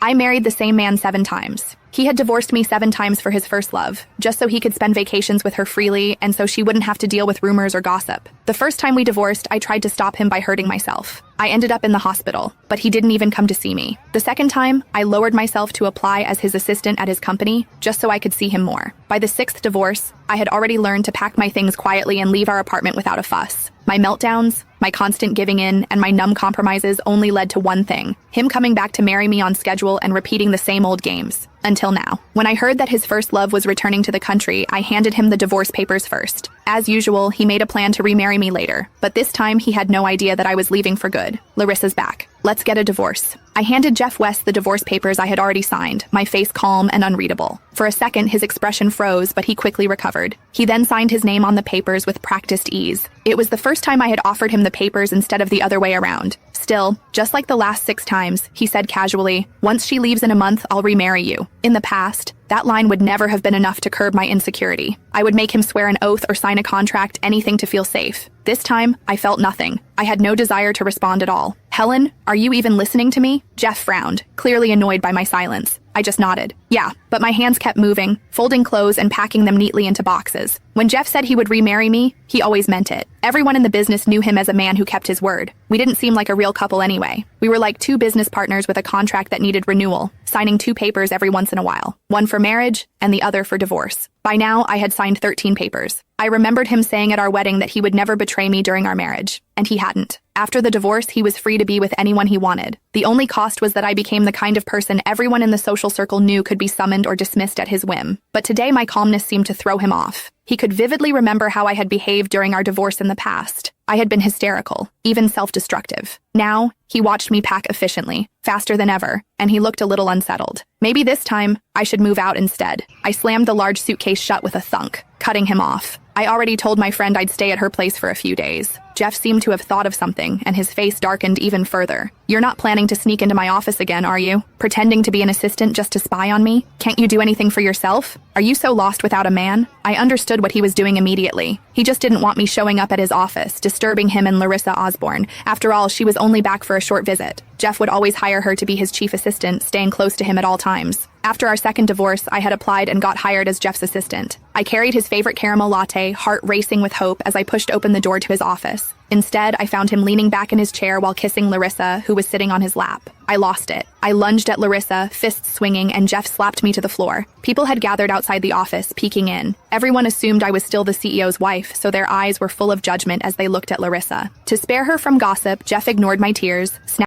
I married the same man 7 times. He had divorced me 7 times for his first love, just so he could spend vacations with her freely and so she wouldn't have to deal with rumors or gossip. The first time we divorced, I tried to stop him by hurting myself. I ended up in the hospital, but he didn't even come to see me. The second time, I lowered myself to apply as his assistant at his company, just so I could see him more. By the 6th divorce, I had already learned to pack my things quietly and leave our apartment without a fuss. My meltdowns, my constant giving in, and my numb compromises only led to one thing: him coming back to marry me on schedule and repeating the same old games. Until now. When I heard that his first love was returning to the country, I handed him the divorce papers first. As usual, he made a plan to remarry me later, but this time he had no idea that I was leaving for good. Larissa's back. Let's get a divorce. I handed Jeff West the divorce papers I had already signed, my face calm and unreadable. For a second, his expression froze, but he quickly recovered. He then signed his name on the papers with practiced ease. It was the first time I had offered him the papers instead of the other way around. Still, just like the last 6 times, he said casually, "Once she leaves in a month, I'll remarry you." In the past, that line would never have been enough to curb my insecurity. I would make him swear an oath or sign a contract, anything to feel safe. This time, I felt nothing. I had no desire to respond at all. "Helen, are you even listening to me?" Jeff frowned, clearly annoyed by my silence. I just nodded. Yeah, but my hands kept moving, folding clothes and packing them neatly into boxes. When Jeff said he would remarry me, he always meant it. Everyone in the business knew him as a man who kept his word. We didn't seem like a real couple anyway. We were like 2 business partners with a contract that needed renewal, signing 2 papers every once in a while. One for marriage and the other for divorce. By now, I had signed 13 papers. I remembered him saying at our wedding that he would never betray me during our marriage. And he hadn't. After the divorce, he was free to be with anyone he wanted. The only cost was that I became the kind of person everyone in the social circle knew could be summoned or dismissed at his whim. But today my calmness seemed to throw him off. He could vividly remember how I had behaved during our divorce in the past. I had been hysterical, even self-destructive. Now, he watched me pack efficiently, faster than ever, and he looked a little unsettled. Maybe this time, I should move out instead. I slammed the large suitcase shut with a thunk, cutting him off. I already told my friend I'd stay at her place for a few days. Jeff seemed to have thought of something, and his face darkened even further. "You're not planning to sneak into my office again, are you? Pretending to be an assistant just to spy on me? Can't you do anything for yourself? Are you so lost without a man?" I understood what he was doing immediately. He just didn't want me showing up at his office, disturbing him and Larissa Osborne. After all, she was only back for a short visit. Jeff would always hire her to be his chief assistant, staying close to him at all times. After our second divorce, I had applied and got hired as Jeff's assistant. I carried his favorite caramel latte, heart racing with hope as I pushed open the door to his office. Instead, I found him leaning back in his chair while kissing Larissa, who was sitting on his lap. I lost it. I lunged at Larissa, fists swinging, and Jeff slapped me to the floor. People had gathered outside the office, peeking in. Everyone assumed I was still the CEO's wife, so their eyes were full of judgment as they looked at Larissa. To spare her from gossip, Jeff ignored my tears,